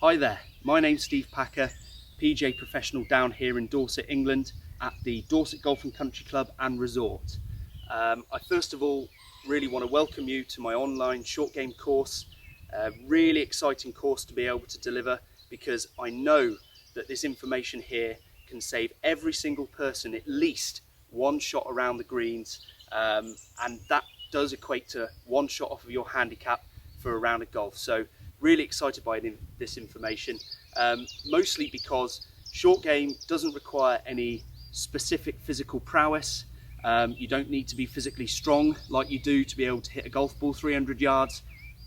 Hi there, my name's Steve Packer, PGA professional down here in Dorset, England at the Dorset Golf and Country Club and Resort. I first of all really want to welcome you to my online short game course. A really exciting course to be able to deliver, because I know that this information here can save every single person at least one shot around the greens, and that does equate to one shot off of your handicap for a round of golf. So really excited by this information, mostly because short game doesn't require any specific physical prowess. You don't need to be physically strong like you do to be able to hit a golf ball 300 yards.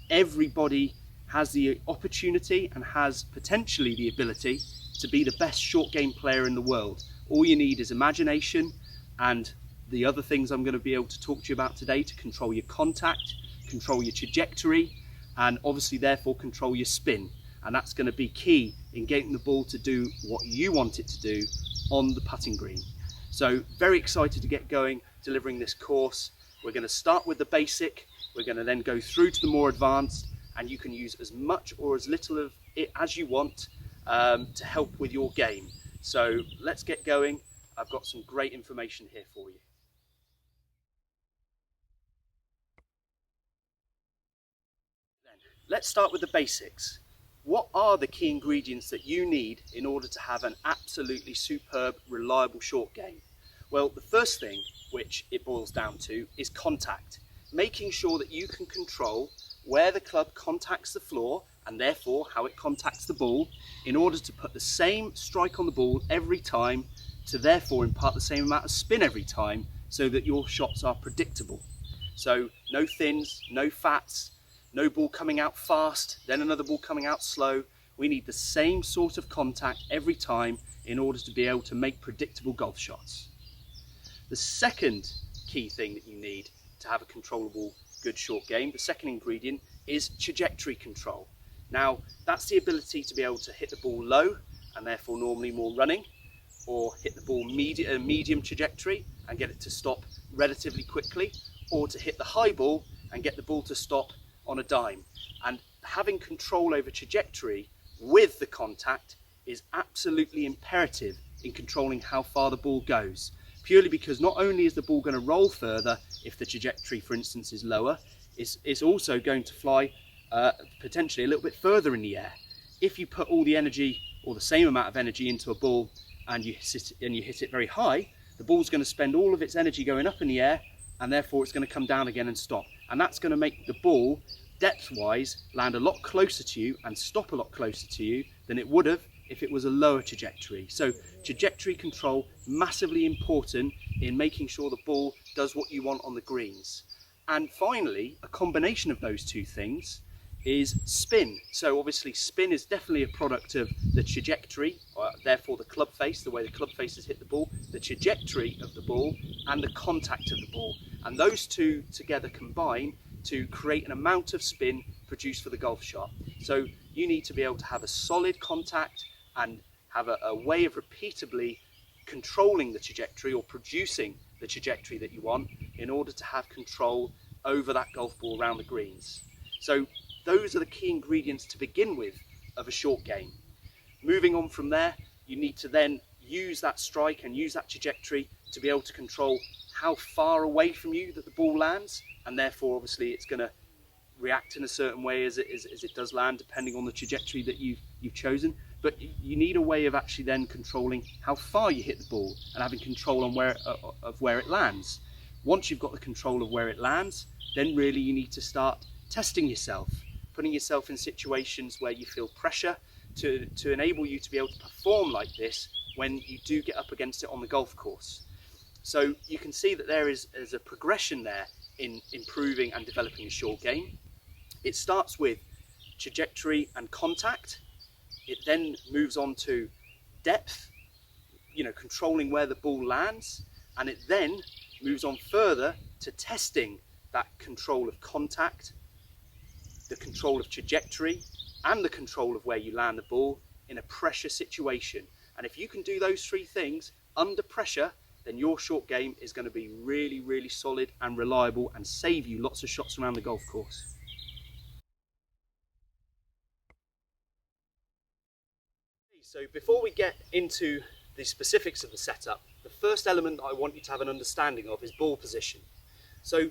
Everybody has the opportunity and has potentially the ability to be the best short game player in the world. All you need is imagination and the other things I'm going to be able to talk to you about today to control your contact, control your trajectory, and obviously therefore control your spin. And that's going to be key in getting the ball to do what you want it to do on the putting green. So very excited to get going delivering this course. We're going to start with the basic, we're going to then go through to the more advanced, and you can use as much or as little of it as you want to help with your game. So let's get going. I've got some great information here for you. Let's start with the basics. What are the key ingredients that you need in order to have an absolutely superb, reliable short game? Well, the first thing, which it boils down to, is contact. Making sure that you can control where the club contacts the floor and therefore how it contacts the ball in order to put the same strike on the ball every time, to therefore impart the same amount of spin every time, so that your shots are predictable. So no thins, no fats, no ball coming out fast, then another ball coming out slow. We need the same sort of contact every time in order to be able to make predictable golf shots. The second key thing that you need to have a controllable, good short game, the second ingredient, is trajectory control. Now, that's the ability to be able to hit the ball low and therefore normally more running, or hit the ball medium trajectory and get it to stop relatively quickly, or to hit the high ball and get the ball to stop on a dime. And having control over trajectory with the contact is absolutely imperative in controlling how far the ball goes, purely because not only is the ball going to roll further if the trajectory, for instance, is lower, it's also going to fly potentially a little bit further in the air. If you put all the energy or the same amount of energy into a ball and you hit it very high, the ball's going to spend all of its energy going up in the air, and therefore it's going to come down again and stop. And that's going to make the ball, depth-wise, land a lot closer to you and stop a lot closer to you than it would have if it was a lower trajectory. So trajectory control, massively important in making sure the ball does what you want on the greens. And finally, a combination of those two things is spin. So obviously spin is definitely a product of the trajectory, therefore the club face, the way the club faces hit the ball, the trajectory of the ball, and the contact of the ball. And those two together combine to create an amount of spin produced for the golf shot. So you need to be able to have a solid contact and have a way of repeatably controlling the trajectory or producing the trajectory that you want in order to have control over that golf ball around the greens. So those are the key ingredients to begin with of a short game. Moving on from there, you need to then use that strike and use that trajectory to be able to control how far away from you that the ball lands, and therefore obviously it's going to react in a certain way as it does land, depending on the trajectory that you've chosen. But you need a way of actually then controlling how far you hit the ball and having control on where it lands. Once you've got the control of where it lands, then really you need to start testing yourself, putting yourself in situations where you feel pressure to enable you to be able to perform like this when you do get up against it on the golf course. So you can see that there is a progression there in improving and developing a short game. It starts with trajectory and contact. It then moves on to depth, controlling where the ball lands, and it then moves on further to testing that control of contact, the control of trajectory, and the control of where you land the ball in a pressure situation. And if you can do those three things under pressure, then your short game is going to be really, really solid and reliable and save you lots of shots around the golf course. So before we get into the specifics of the setup, the first element that I want you to have an understanding of is ball position. So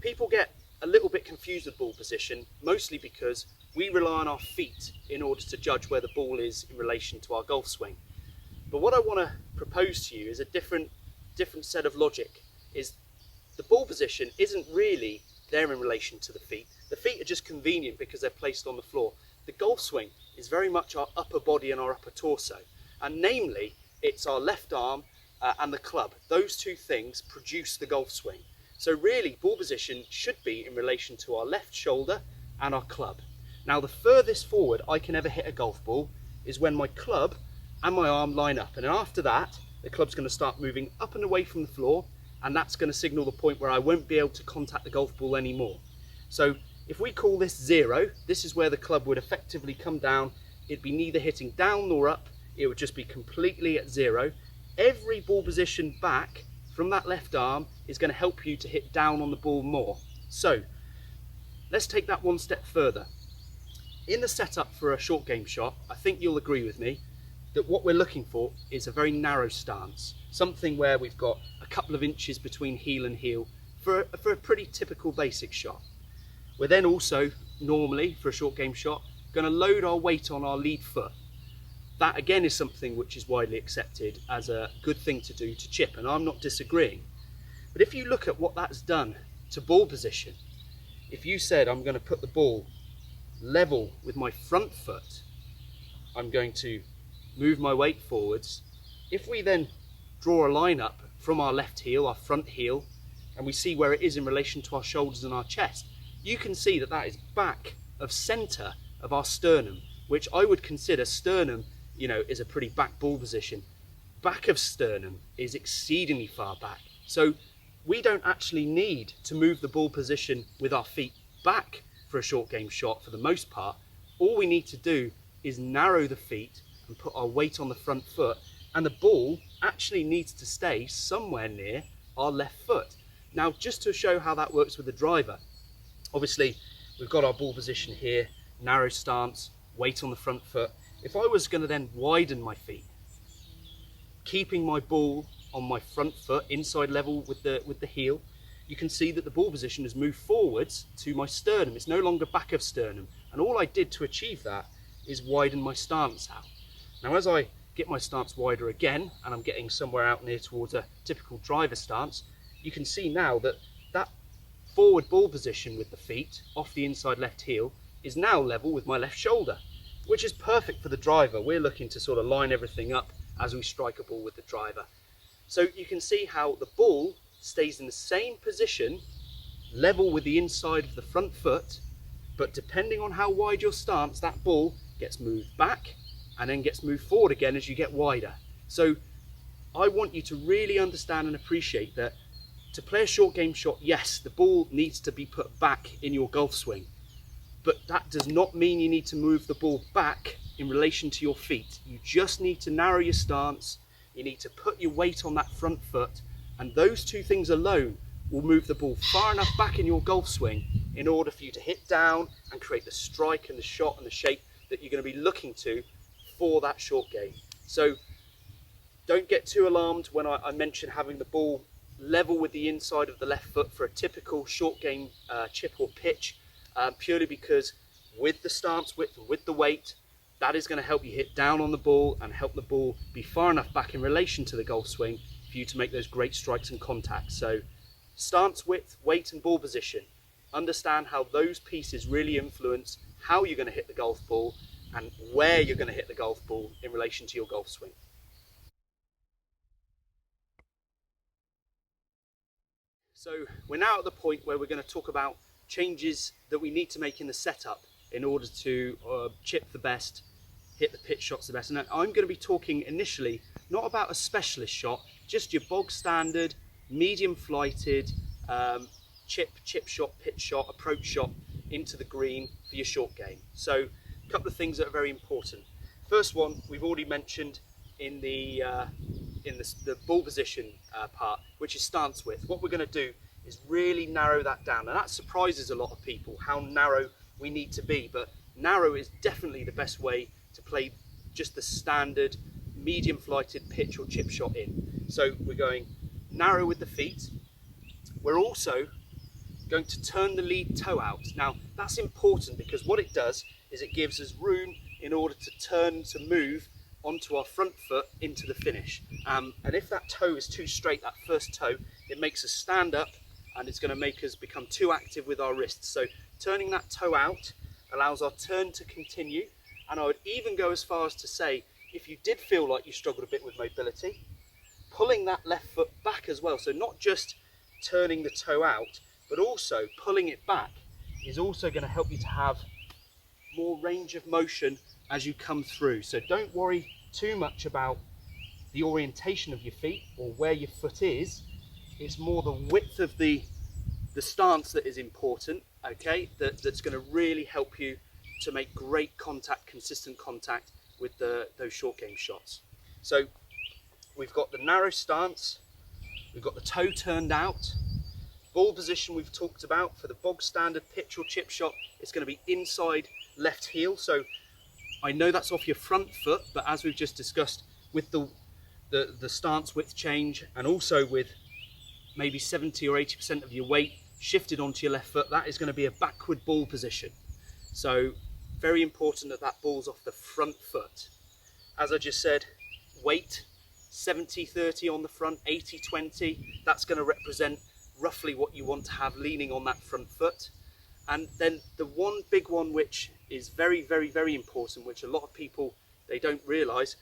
people get a little bit confused with ball position, mostly because we rely on our feet in order to judge where the ball is in relation to our golf swing. But what I want to propose to you is a different set of logic. Is the ball position isn't really there in relation to the feet. The feet are just convenient because they're placed on the floor. The golf swing is very much our upper body and our upper torso, and namely it's our left arm and the club. Those two things produce the golf swing. So really ball position should be in relation to our left shoulder and our club. Now the furthest forward I can ever hit a golf ball is when my club and my arm line up, and after that the club's going to start moving up and away from the floor, and that's going to signal the point where I won't be able to contact the golf ball anymore. So if we call this 0, this is where the club would effectively come down. It'd be neither hitting down nor up, it would just be completely at 0. Every ball position back from that left arm is going to help you to hit down on the ball more. So let's take that one step further. In the setup for a short game shot, I think you'll agree with me that what we're looking for is a very narrow stance, something where we've got a couple of inches between heel and heel for a pretty typical basic shot. We're then also, normally for a short game shot, going to load our weight on our lead foot. That again is something which is widely accepted as a good thing to do to chip, and I'm not disagreeing. But if you look at what that's done to ball position, if you said I'm going to put the ball level with my front foot, I'm going to move my weight forwards. If we then draw a line up from our left heel, our front heel, and we see where it is in relation to our shoulders and our chest, you can see that that is back of center of our sternum, which I would consider sternum, is a pretty back ball position. Back of sternum is exceedingly far back. So we don't actually need to move the ball position with our feet back for a short game shot for the most part. All we need to do is narrow the feet and put our weight on the front foot, and the ball actually needs to stay somewhere near our left foot. Now, just to show how that works with the driver, obviously we've got our ball position here, narrow stance, weight on the front foot. If I was going to then widen my feet, keeping my ball on my front foot inside level with the heel, you can see that the ball position has moved forwards to my sternum. It's no longer back of sternum, and all I did to achieve that is widen my stance out. Now as I get my stance wider again, and I'm getting somewhere out near towards a typical driver stance, you can see now that that forward ball position with the feet off the inside left heel is now level with my left shoulder, which is perfect for the driver. We're looking to sort of line everything up as we strike a ball with the driver. So you can see how the ball stays in the same position, level with the inside of the front foot, but depending on how wide your stance, that ball gets moved back and then gets moved forward again as you get wider. So I want you to really understand and appreciate that to play a short game shot, yes, the ball needs to be put back in your golf swing, but that does not mean you need to move the ball back in relation to your feet. You just need to narrow your stance, you need to put your weight on that front foot, and those two things alone will move the ball far enough back in your golf swing in order for you to hit down and create the strike and the shot and the shape that you're going to be looking to for that short game. So don't get too alarmed when I mention having the ball level with the inside of the left foot for a typical short game chip or pitch, purely because with the stance width and with the weight, that is going to help you hit down on the ball and help the ball be far enough back in relation to the golf swing for you to make those great strikes and contacts. So stance width, weight and ball position, understand how those pieces really influence how you're going to hit the golf ball and where you're going to hit the golf ball in relation to your golf swing. So we're now at the point where we're going to talk about changes that we need to make in the setup in order to chip the best, hit the pitch shots the best. And I'm going to be talking initially not about a specialist shot, just your bog standard, medium flighted chip shot, pitch shot, approach shot into the green for your short game. So a couple of things that are very important. First one we've already mentioned in the ball position part, which is stance width. What we're going to do is really narrow that down, and that surprises a lot of people how narrow we need to be, but narrow is definitely the best way to play just the standard medium flighted pitch or chip shot in. So we're going narrow with the feet. We're also going to turn the lead toe out. Now that's important because what it does is it gives us room in order to turn, to move onto our front foot into the finish. And if that toe is too straight, that first toe, it makes us stand up and it's going to make us become too active with our wrists. So turning that toe out allows our turn to continue. And I would even go as far as to say, if you did feel like you struggled a bit with mobility, pulling that left foot back as well. So not just turning the toe out, but also pulling it back is also going to help you to have more range of motion as you come through. So don't worry too much about the orientation of your feet or where your foot is. It's more the width of the stance that is important, okay, that's going to really help you to make great contact, consistent contact with those short game shots. So we've got the narrow stance, we've got the toe turned out. Ball position we've talked about. For the bog standard pitch or chip shot, it's going to be inside left heel. So I know that's off your front foot, but as we've just discussed, with the stance width change and also with maybe 70 or 80% of your weight shifted onto your left foot, that is going to be a backward ball position. So very important that that ball's off the front foot. As I just said, weight 70-30 on the front, 80-20. That's going to represent roughly what you want to have leaning on that front foot. And then the one big one which is very, very, very important, which a lot of people, they don't realise,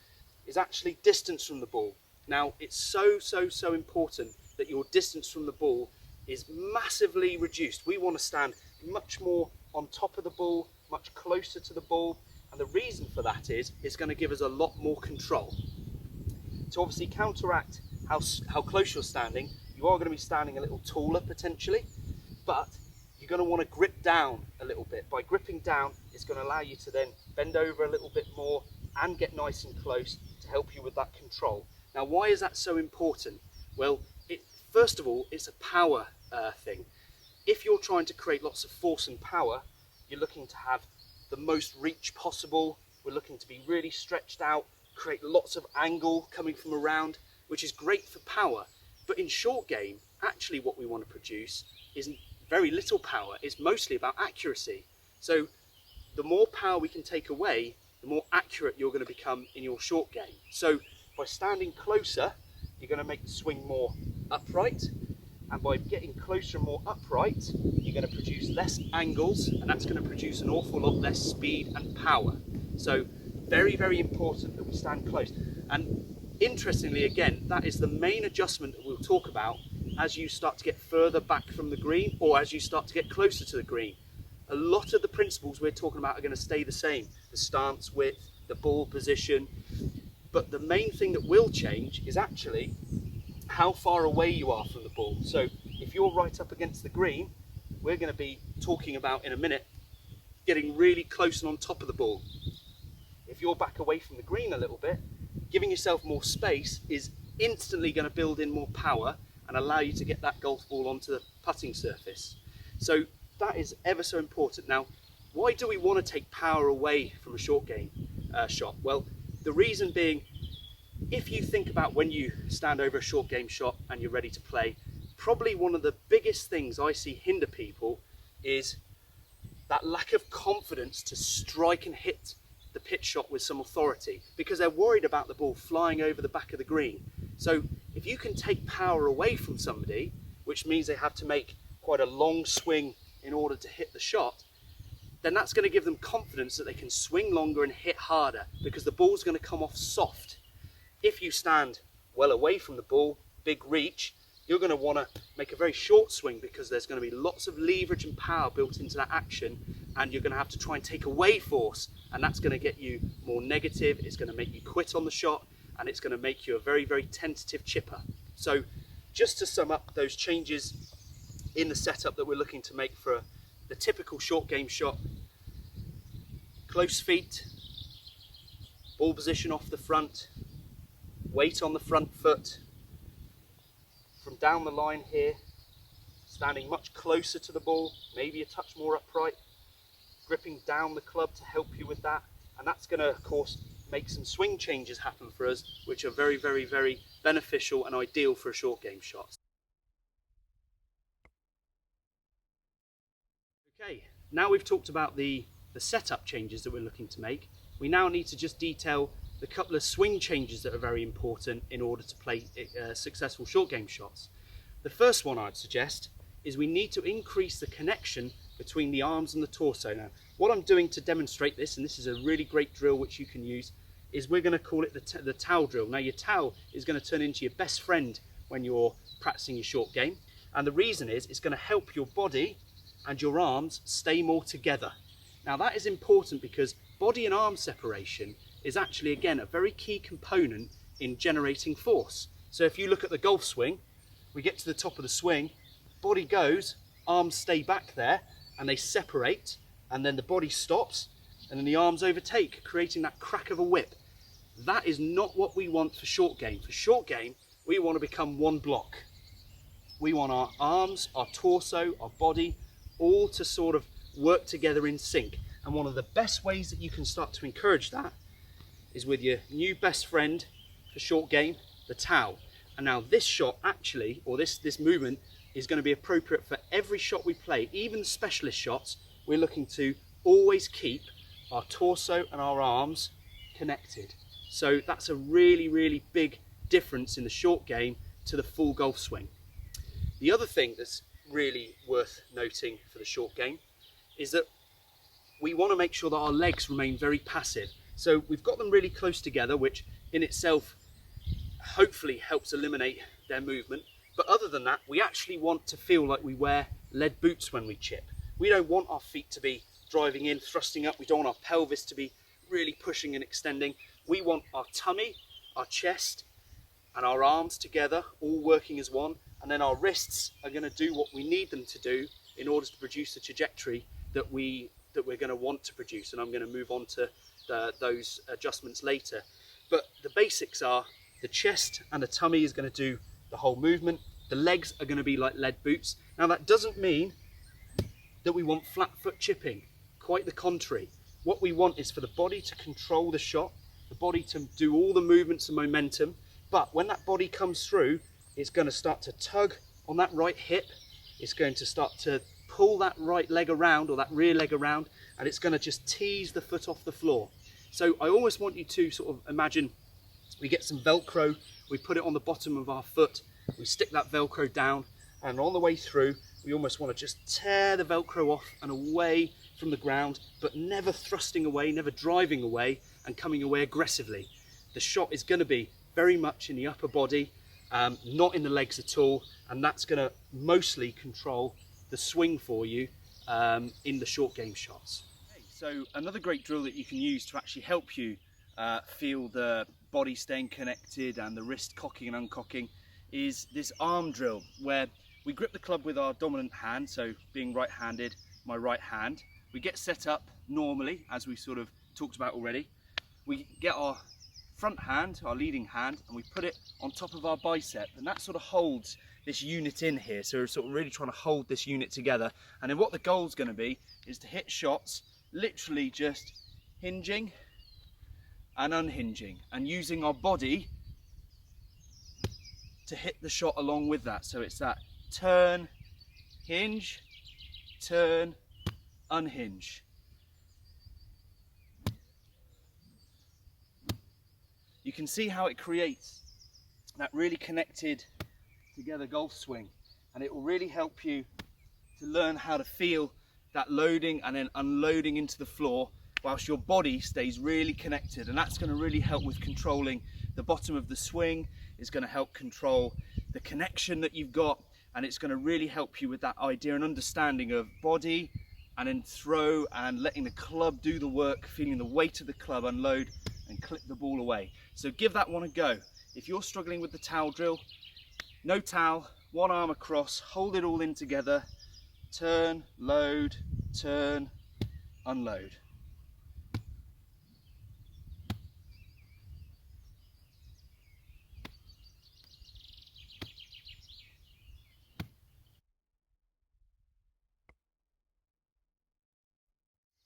is actually distance from the ball. Now it's so important that your distance from the ball is massively reduced. We want to stand much more on top of the ball, much closer to the ball, and the reason for that is it's going to give us a lot more control. To obviously counteract how close you're standing, you are going to be standing a little taller potentially, but you're going to want to grip down a little bit. By gripping down, it's going to allow you to then bend over a little bit more and get nice and close to help you with that control. Now, why is that so important? Well, first of all, it's a power thing. If you're trying to create lots of force and power, you're looking to have the most reach possible. We're looking to be really stretched out, create lots of angle coming from around, which is great for power. But in short game, actually what we want to produce isn't very little power. It's mostly about accuracy. So the more power we can take away, the more accurate you're going to become in your short game. So by standing closer, you're going to make the swing more upright. And by getting closer and more upright, you're going to produce less angles, and that's going to produce an awful lot less speed and power. So very, very important that we stand close. And interestingly, again, that is the main adjustment that we'll talk about as you start to get further back from the green or as you start to get closer to the green. A lot of the principles we're talking about are going to stay the same. The stance width, the ball position. But the main thing that will change is actually how far away you are from the ball. So if you're right up against the green, we're going to be talking about in a minute getting really close and on top of the ball. If you're back away from the green a little bit, giving yourself more space is instantly going to build in more power and allow you to get that golf ball onto the putting surface. So that is ever so important. Now, why do we want to take power away from a short game shot? Well, the reason being, if you think about when you stand over a short game shot and you're ready to play, probably one of the biggest things I see hinder people is that lack of confidence to strike and hit the pitch shot with some authority because they're worried about the ball flying over the back of the green. So if you can take power away from somebody, which means they have to make quite a long swing in order to hit the shot, then that's going to give them confidence that they can swing longer and hit harder because the ball's going to come off soft. If you stand well away from the ball, big reach, you're going to want to make a very short swing because there's going to be lots of leverage and power built into that action, and you're going to have to try and take away force, and that's going to get you more negative. It's going to make you quit on the shot, and it's going to make you a very, very tentative chipper. So just to sum up those changes in the setup that we're looking to make for the typical short game shot: close feet, ball position off the front, weight on the front foot. From down the line here, standing much closer to the ball, maybe a touch more upright, gripping down the club to help you with that. And that's going to, of course, make some swing changes happen for us, which are very, very, very beneficial and ideal for a short game shot. Okay, now we've talked about the setup changes that we're looking to make. We now need to just detail the couple of swing changes that are very important in order to play successful short game shots. The first one I'd suggest is we need to increase the connection between the arms and the torso. Now, what I'm doing to demonstrate this, and this is a really great drill which you can use, is we're going to call it the towel drill. Now, your towel is going to turn into your best friend when you're practicing your short game, and the reason is it's going to help your body and your arms stay more together. Now, that is important because body and arm separation is actually, again, a very key component in generating force. So if you look at the golf swing, we get to the top of the swing, body goes, arms stay back there, and they separate, and then the body stops, and then the arms overtake, creating that crack of a whip. That is not what we want for short game. For short game, we want to become one block. We want our arms, our torso, our body, all to sort of work together in sync. And one of the best ways that you can start to encourage that is with your new best friend for short game, the towel. And now this shot actually, or this movement, is going to be appropriate for every shot we play. Even the specialist shots, we're looking to always keep our torso and our arms connected. So that's a really, really big difference in the short game to the full golf swing. The other thing that's really worth noting for the short game is that we want to make sure that our legs remain very passive. So we've got them really close together, which in itself hopefully helps eliminate their movement. But other than that, we actually want to feel like we wear lead boots when we chip. We don't want our feet to be driving in, thrusting up. We don't want our pelvis to be really pushing and extending. We want our tummy, our chest, and our arms together, all working as one. And then our wrists are going to do what we need them to do in order to produce the trajectory that we're going to want to produce. And I'm going to move on to those adjustments later. But the basics are the chest and the tummy is going to do the whole movement. The legs are going to be like lead boots. Now, that doesn't mean that we want flat foot chipping. Quite the contrary. What we want is for the body to control the shot, the body to do all the movements and momentum. But when that body comes through, it's going to start to tug on that right hip. It's going to start to pull that right leg around, or that rear leg around, and it's going to just tease the foot off the floor. So I always want you to sort of imagine we get some Velcro, we put it on the bottom of our foot, we stick that Velcro down, and on the way through, we almost want to just tear the Velcro off and away from the ground, but never thrusting away, never driving away and coming away aggressively. The shot is going to be very much in the upper body, not in the legs at all, and that's going to mostly control the swing for you in the short game shots. Okay, so another great drill that you can use to actually help you feel the body staying connected and the wrist cocking and uncocking is this arm drill, where we grip the club with our dominant hand, so being right-handed, my right hand. We get set up normally, as we sort of talked about already. We get our front hand, our leading hand, and we put it on top of our bicep, and that sort of holds this unit in here. So we're sort of really trying to hold this unit together. And then what the goal's going to be is to hit shots literally just hinging and unhinging, and using our body to hit the shot along with that. So it's that turn, hinge, turn, unhinge. You can see how it creates that really connected together golf swing, and it will really help you to learn how to feel that loading and then unloading into the floor whilst your body stays really connected. And that's going to really help with controlling the bottom of the swing. It's going to help control the connection that you've got, and it's going to really help you with that idea and understanding of body and then throw and letting the club do the work, feeling the weight of the club unload and clip the ball away. So give that one a go. If you're struggling with the towel drill, no towel, one arm across, hold it all in together, turn, load, turn, unload.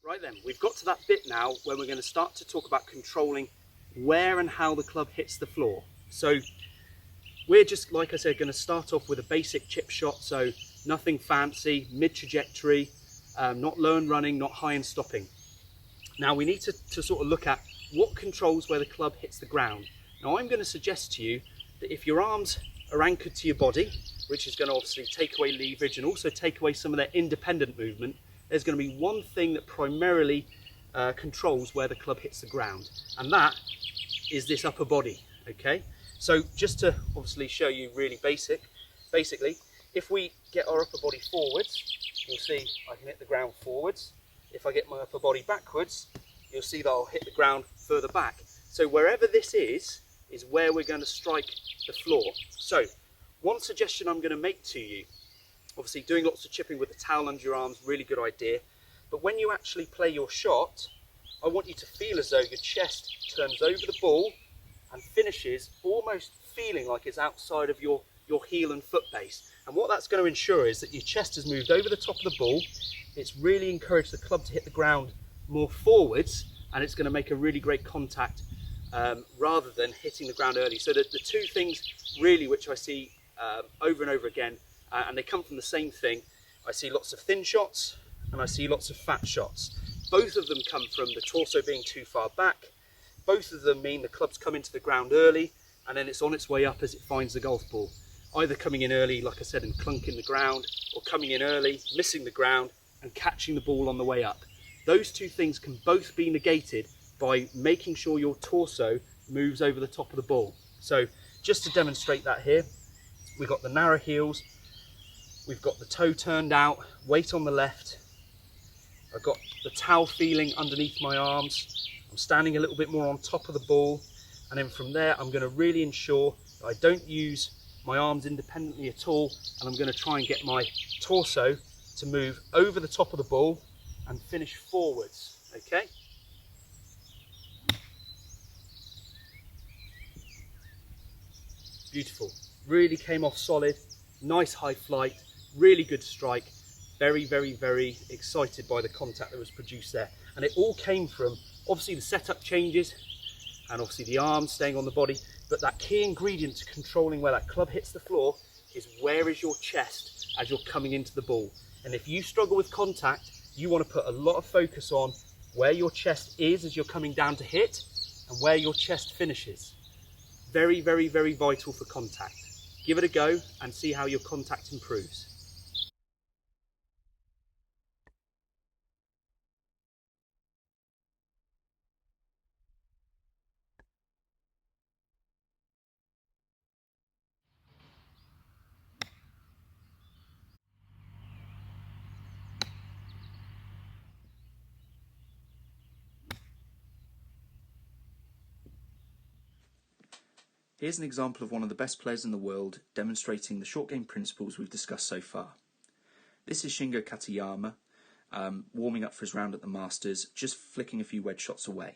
Right then, we've got to that bit now where we're going to start to talk about controlling where and how the club hits the floor. So we're just, like I said, going to start off with a basic chip shot, so nothing fancy, mid-trajectory, not low and running, not high and stopping. Now we need to sort of look at what controls where the club hits the ground. Now I'm going to suggest to you that if your arms are anchored to your body, which is going to obviously take away leverage and also take away some of their independent movement, there's going to be one thing that primarily controls where the club hits the ground, and that is this upper body. Okay, so just to obviously show you really basically, if we get our upper body forwards, you'll see I can hit the ground forwards. If I get my upper body backwards, you'll see that I'll hit the ground further back. So wherever this is where we're going to strike the floor. So one suggestion I'm going to make to you, obviously doing lots of chipping with the towel under your arms, really good idea, but when you actually play your shot, I want you to feel as though your chest turns over the ball and finishes almost feeling like it's outside of your heel and foot base. And what that's going to ensure is that your chest has moved over the top of the ball. It's really encouraged the club to hit the ground more forwards, and it's going to make a really great contact rather than hitting the ground early. So the two things really which I see over and over again, and they come from the same thing, I see lots of thin shots and I see lots of fat shots. Both of them come from the torso being too far back. Both of them mean the club's come into the ground early and then it's on its way up as it finds the golf ball. Either coming in early, like I said, and clunking the ground, or coming in early, missing the ground and catching the ball on the way up. Those two things can both be negated by making sure your torso moves over the top of the ball. So just to demonstrate that here, we've got the narrow heels, we've got the toe turned out, weight on the left, I've got the towel feeling underneath my arms, I'm standing a little bit more on top of the ball, and then from there I'm going to really ensure that I don't use my arms independently at all, and I'm going to try and get my torso to move over the top of the ball and finish forwards. Okay? Beautiful. Really came off solid, nice high flight, really good strike. Very, very, very excited by the contact that was produced there. And it all came from obviously the setup changes and obviously the arms staying on the body, but that key ingredient to controlling where that club hits the floor is where is your chest as you're coming into the ball. And if you struggle with contact, you want to put a lot of focus on where your chest is as you're coming down to hit and where your chest finishes. Very, very, very vital for contact. Give it a go and see how your contact improves. Here's an example of one of the best players in the world demonstrating the short game principles we've discussed so far. This is Shingo Katayama, warming up for his round at the Masters, just flicking a few wedge shots away.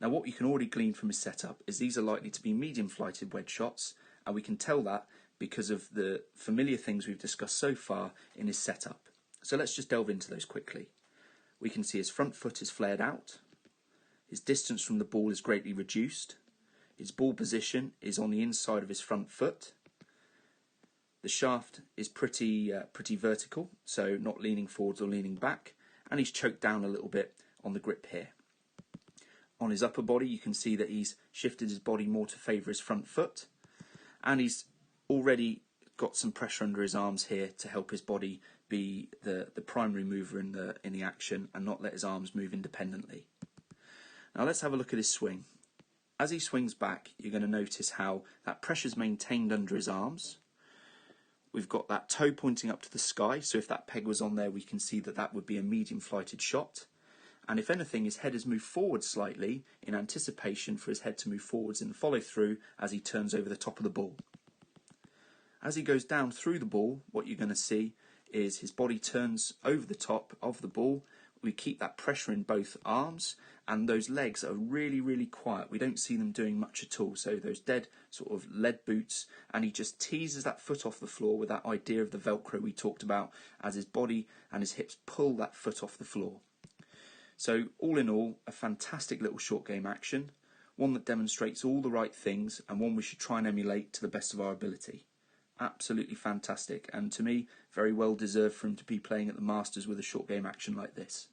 Now what you can already glean from his setup is these are likely to be medium flighted wedge shots, and we can tell that because of the familiar things we've discussed so far in his setup. So let's just delve into those quickly. We can see his front foot is flared out, his distance from the ball is greatly reduced, his ball position is on the inside of his front foot. The shaft is pretty vertical, so not leaning forwards or leaning back, and he's choked down a little bit on the grip here. On his upper body, you can see that he's shifted his body more to favour his front foot, and he's already got some pressure under his arms here to help his body be the primary mover in the action and not let his arms move independently. Now let's have a look at his swing. As he swings back, you're going to notice how that pressure is maintained under his arms. We've got that toe pointing up to the sky, so if that peg was on there, we can see that that would be a medium flighted shot. And if anything, his head has moved forward slightly in anticipation for his head to move forwards in the follow through as he turns over the top of the ball. As he goes down through the ball, what you're going to see is his body turns over the top of the ball. We keep that pressure in both arms, and those legs are really, really quiet. We don't see them doing much at all. So those dead sort of lead boots, and he just teases that foot off the floor with that idea of the Velcro we talked about as his body and his hips pull that foot off the floor. So all in all, a fantastic little short game action. one that demonstrates all the right things and one we should try and emulate to the best of our ability. Absolutely fantastic, and to me, very well deserved for him to be playing at the Masters with a short game action like this.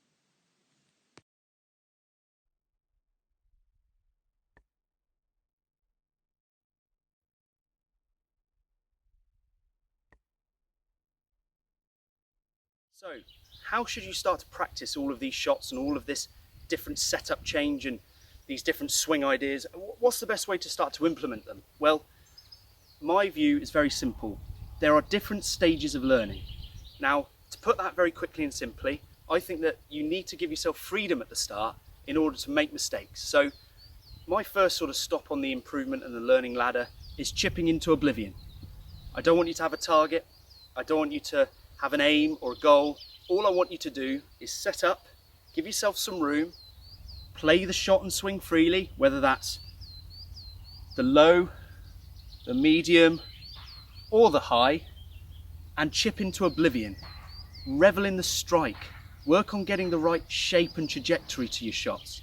So, how should you start to practice all of these shots and all of this different setup change and these different swing ideas? What's the best way to start to implement them? Well, my view is very simple. There are different stages of learning. Now, to put that very quickly and simply, I think that you need to give yourself freedom at the start in order to make mistakes. So, my first sort of stop on the improvement and the learning ladder is chipping into oblivion. I don't want you to have a target. I don't want you to have an aim or a goal. All I want you to do is set up, give yourself some room, play the shot and swing freely, whether that's the low, the medium, or the high, and chip into oblivion. Revel in the strike. Work on getting the right shape and trajectory to your shots.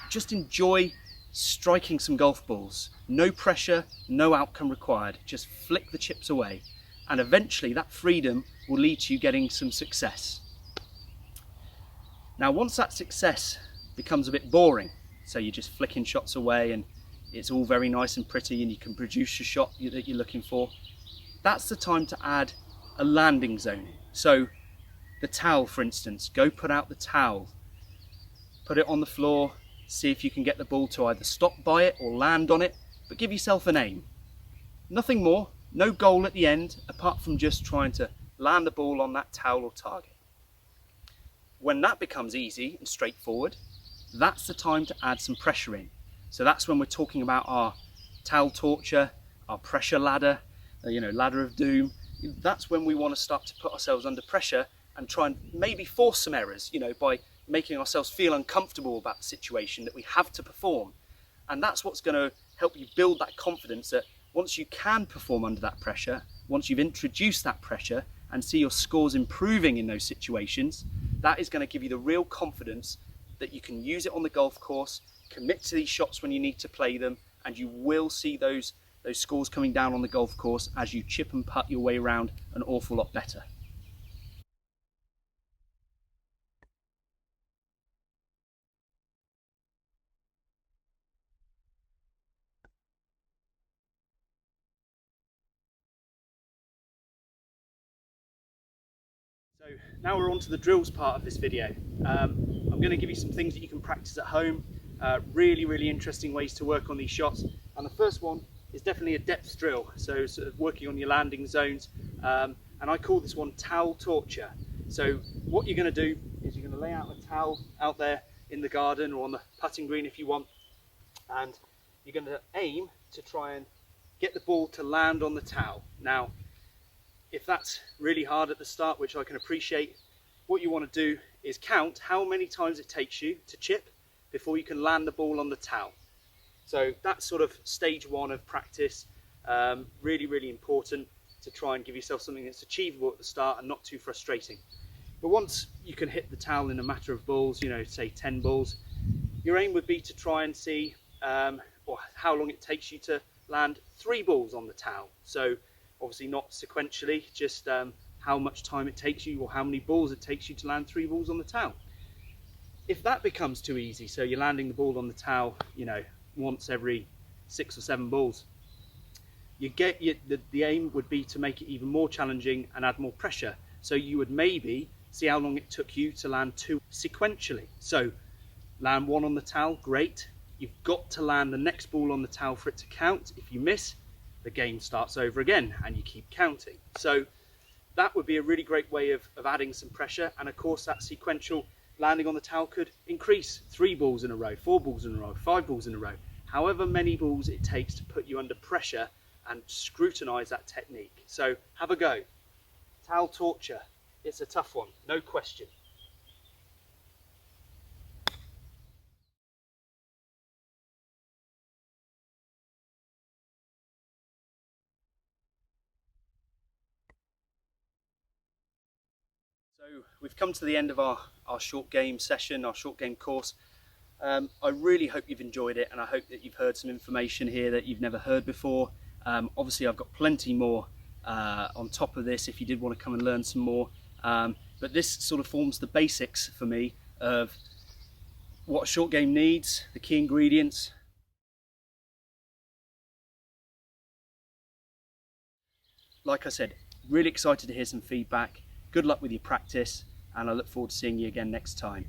Just enjoy striking some golf balls. No pressure, no outcome required. Just flick the chips away. And eventually that freedom will lead to you getting some success. Now, once that success becomes a bit boring, so you're just flicking shots away and it's all very nice and pretty and you can produce your shot that you're looking for, that's the time to add a landing zone. So the towel, for instance, go put out the towel, put it on the floor, see if you can get the ball to either stop by it or land on it, but give yourself an aim. Nothing more, no goal at the end, apart from just trying to land the ball on that towel or target. When that becomes easy and straightforward, that's the time to add some pressure in. So that's when we're talking about our towel torture, our pressure ladder, ladder of doom. That's when we want to start to put ourselves under pressure and try and maybe force some errors, by making ourselves feel uncomfortable about the situation that we have to perform. And that's what's going to help you build that confidence that once you can perform under that pressure, once you've introduced that pressure and see your scores improving in those situations, that is going to give you the real confidence that you can use it on the golf course, commit to these shots when you need to play them, and you will see those scores coming down on the golf course as you chip and putt your way around an awful lot better. So now we're on to the drills part of this video. I'm going to give you some things that you can practice at home, really interesting ways to work on these shots. And the first one is definitely a depth drill, so sort of working on your landing zones, and I call this one towel torture. So what you're going to do is you're going to lay out a towel out there in the garden or on the putting green if you want, and you're going to aim to try and get the ball to land on the towel. Now, if that's really hard at the start, which I can appreciate, what you want to do is count how many times it takes you to chip before you can land the ball on the towel. So that's sort of stage one of practice. Really important to try and give yourself something that's achievable at the start and not too frustrating. But once you can hit the towel in a matter of balls, say 10 balls, your aim would be to try and see or how long it takes you to land 3 balls on the towel. So obviously not sequentially, just how much time it takes you or how many balls it takes you to land 3 balls on the towel. If that becomes too easy, so you're landing the ball on the towel, once every 6 or 7 balls, the aim would be to make it even more challenging and add more pressure. So you would maybe see how long it took you to land 2 sequentially. So land 1 on the towel, great. You've got to land the next ball on the towel for it to count. If you miss, the game starts over again and you keep counting. So that would be a really great way of adding some pressure. And of course that sequential landing on the towel could increase 3 balls in a row, 4 balls in a row, 5 balls in a row, however many balls it takes to put you under pressure and scrutinize that technique. So have a go. Towel torture, it's a tough one, no question. So we've come to the end of our short game session, our short game course. I really hope you've enjoyed it, and I hope that you've heard some information here that you've never heard before. Obviously I've got plenty more on top of this if you did want to come and learn some more, but this sort of forms the basics for me of what a short game needs, the key ingredients. Like I said, really excited to hear some feedback. Good luck with your practice, and I look forward to seeing you again next time.